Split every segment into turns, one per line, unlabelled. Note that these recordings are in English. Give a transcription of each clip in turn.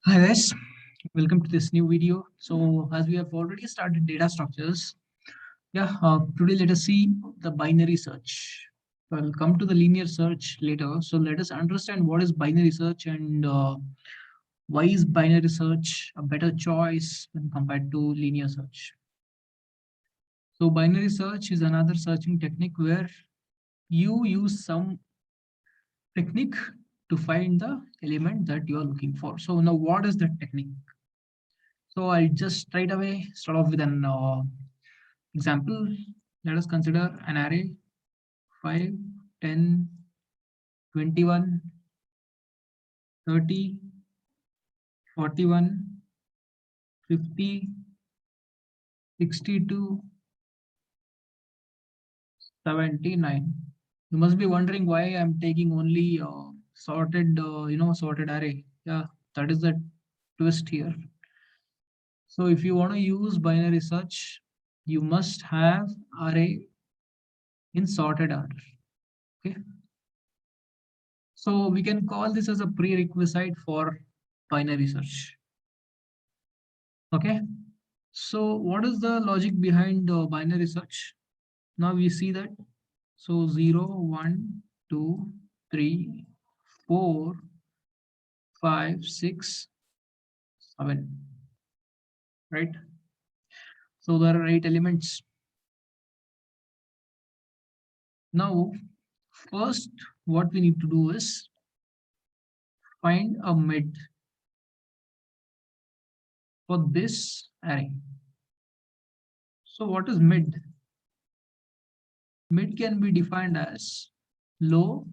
Hi guys, welcome to this new video. So as we have already started data structures, today let us see the binary search. I'll come to the linear search later. So let us understand what is binary search and why is binary search a better choice when compared to linear search. So binary search is another searching technique where you use some technique to find the element that you are looking for. So now what is that technique? So I'll just straight away start off with an example. Let us consider an array 5, 10, 21, 30, 41, 50, 62, 79. You must be wondering why I'm taking only sorted array. Yeah, that is the twist here. So if you want to use binary search, you must have array in sorted order. Okay. So we can call this as a prerequisite for binary search. Okay. So what is the logic behind binary search? Now we see that. So 0, 1, 2, 3, 4, 5, 6, 7. Right. So there are 8 elements. Now, first, what we need to do is find a mid for this array. So what is mid? Mid can be defined as low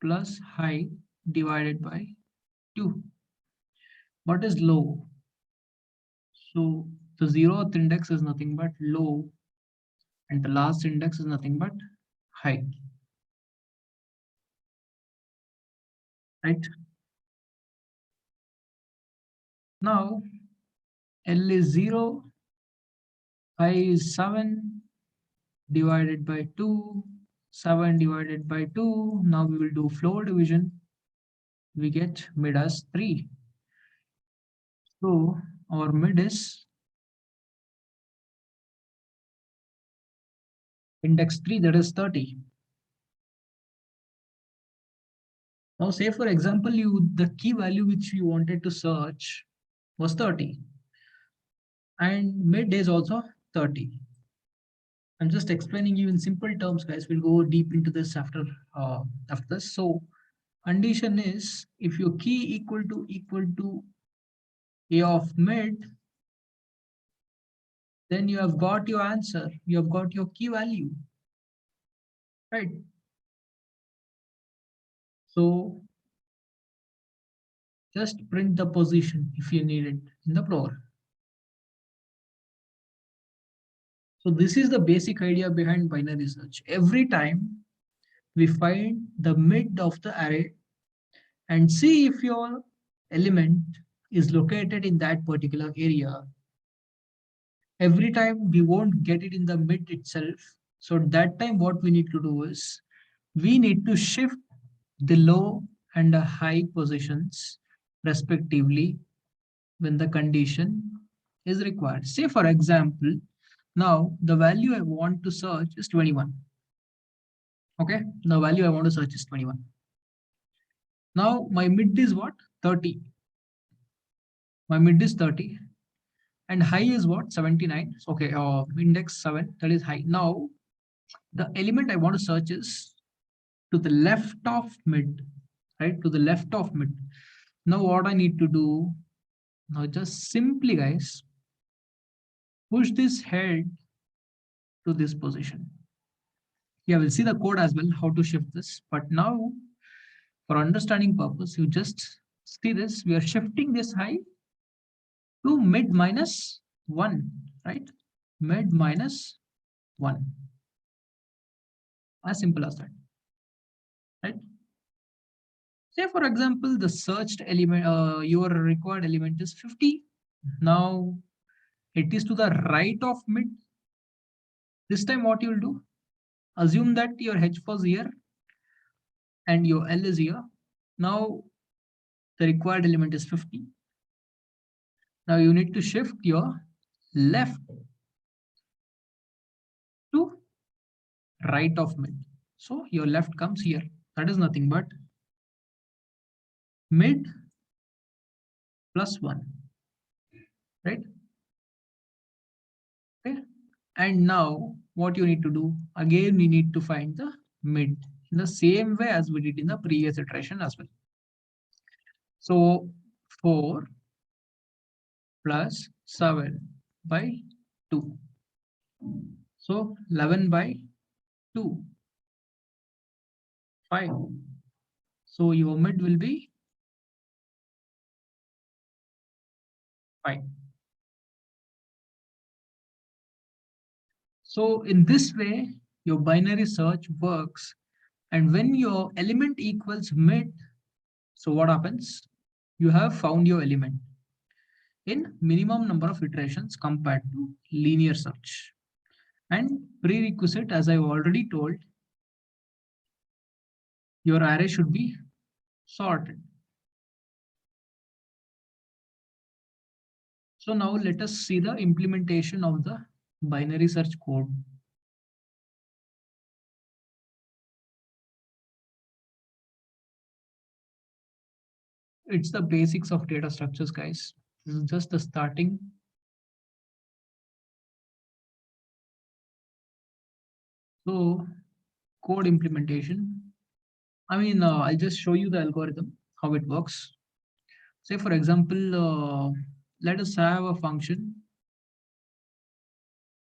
plus high divided by 2. What is low? So the 0th index is nothing but low and the last index is nothing but high. Right? Now L is 0, I is 7 divided by 2, 7 divided by 2. Now we will do floor division. We get mid as 3. So our mid is index 3, that is 30. Now say for example, the key value which you wanted to search was 30 and mid is also 30. I'm just explaining you in simple terms, guys. We'll go deep into this after this. So condition is if your key equal to a of mid, then you have got your answer. You have got your key value, right? So just print the position if you need it in the program. So this is the basic idea behind binary search. Every time we find the mid of the array and see if your element is located in that particular area. Every time we won't get it in the mid itself. So at that time, what we need to do is we need to shift the low and the high positions respectively when the condition is required. Say for example, now the value I want to search is 21. Okay, the value I want to search is 21. Now my mid is what? 30. My mid is 30 and high is what? 79. Okay, index 7, that is high. Now the element I want to search is to the left of mid, right? To the left of mid. Now what I need to do, now just simply guys, push this head to this position. Yeah, we'll see the code as well, how to shift this. But now for understanding purpose, you just see this, we are shifting this high to mid minus 1, right? Mid minus 1. As simple as that, right? Say for example, the searched element, your required element is 50. Now it is to the right of mid. This time what you will do? Assume that your H was here and your L is here. Now the required element is 50. Now you need to shift your left to right of mid. So your left comes here. That is nothing but mid plus 1, right? Okay. And now what you need to do? Again, we need to find the mid in the same way as we did in the previous iteration as well. So 4 plus 7 by 2. So 11 by 2, 5. So your mid will be 5. So in this way, your binary search works. And when your element equals mid, so what happens? You have found your element in minimum number of iterations compared to linear search. And prerequisite, as I've already told, your array should be sorted. So now let us see the implementation of the binary search code. It's the basics of data structures, guys. This is just the starting. So code implementation. I'll just show you the algorithm, how it works. Say, for example, let us have a function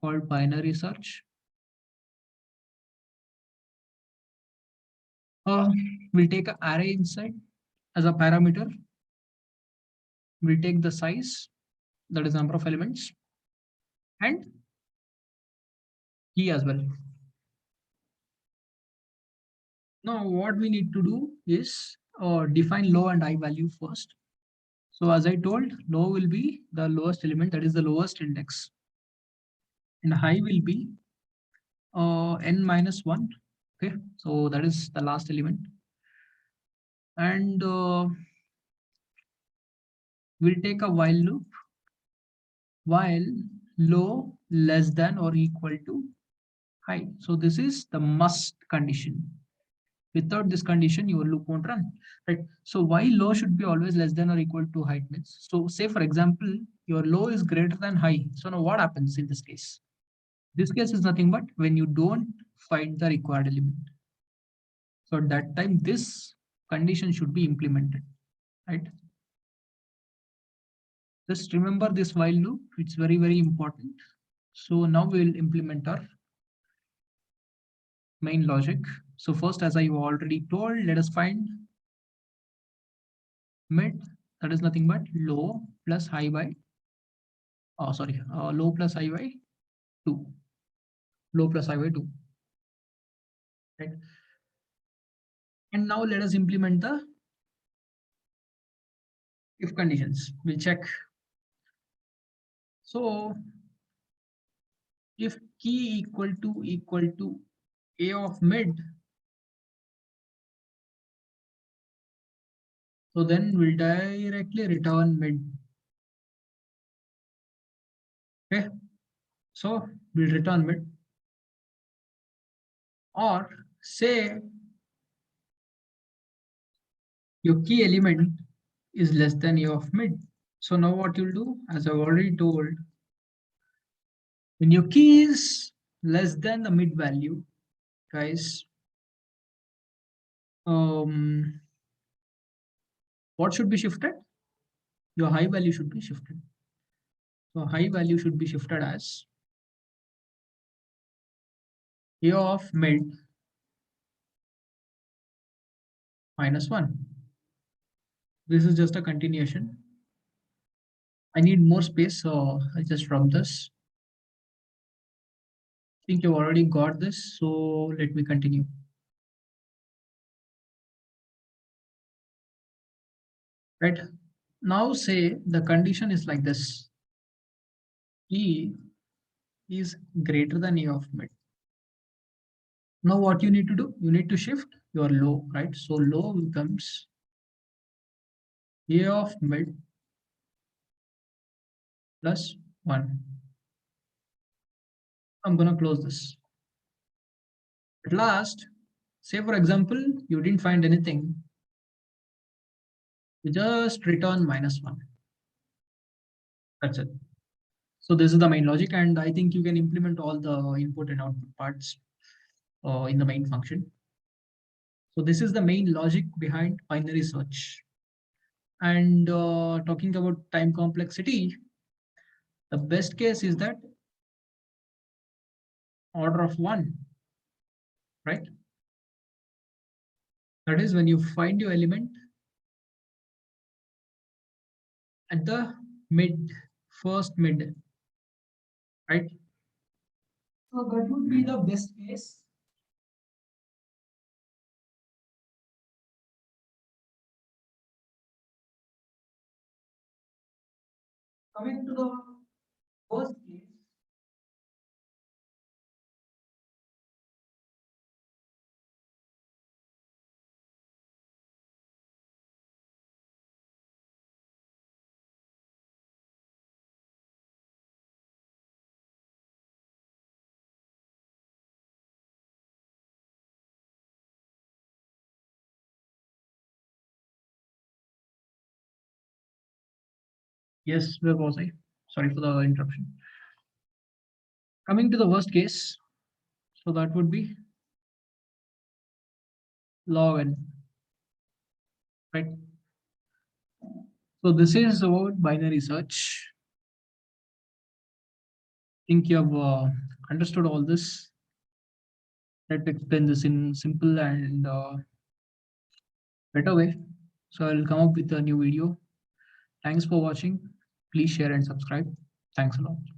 called binary search. We'll take an array inside as a parameter. We'll take the size, that is number of elements, and key as well. Now, what we need to do is define low and high value first. So as I told, low will be the lowest element, that is the lowest index, and high will be n minus 1. Okay, so that is the last element. And we'll take a while loop while low less than or equal to high. So this is the must condition. Without this condition, your loop won't run, right? So why low should be always less than or equal to height means. So say, for example, your low is greater than high. So now what happens in this case? This case is nothing but when you don't find the required element. So at that time, this condition should be implemented, right? Just remember this while loop. It's very, very important. So now we'll implement our main logic. So first, as I already told, let us find mid. That is nothing but low plus high by, low plus high by 2. Low plus high by 2. Right. And now let us implement the if conditions. We'll check. So if key equal to a of mid, so then we'll directly return mid. Okay, so we'll return mid. Or say your key element is less than a of mid. So now what you'll do, as I've already told, when your key is less than the mid value, guys, what should be shifted? Your high value should be shifted. So high value should be shifted as a of mid minus 1. This is just a continuation. I need more space, so I'll just drop this. I think you already got this, so let me continue. Right, now say the condition is like this. E is greater than a of mid. Now what you need to do? You need to shift your low, right? So low becomes a of mid plus 1. I'm gonna close this. At last, say for example, you didn't find anything, you just return minus 1. That's it. So this is the main logic, and I think you can implement all the input and output parts in the main function. So this is the main logic behind binary search. And talking about time complexity, the best case is that order of 1, right? That is when you find your element at the mid, first mid, right? So that would be the best case. Coming to the worst case, yes, where was I? Sorry for the interruption. Coming to the worst case, so that would be log n, right? So this is about binary search. Think you have understood all this. Let me explain this in simple and better way. So I'll come up with a new video. Thanks for watching. Please share and subscribe. Thanks a lot.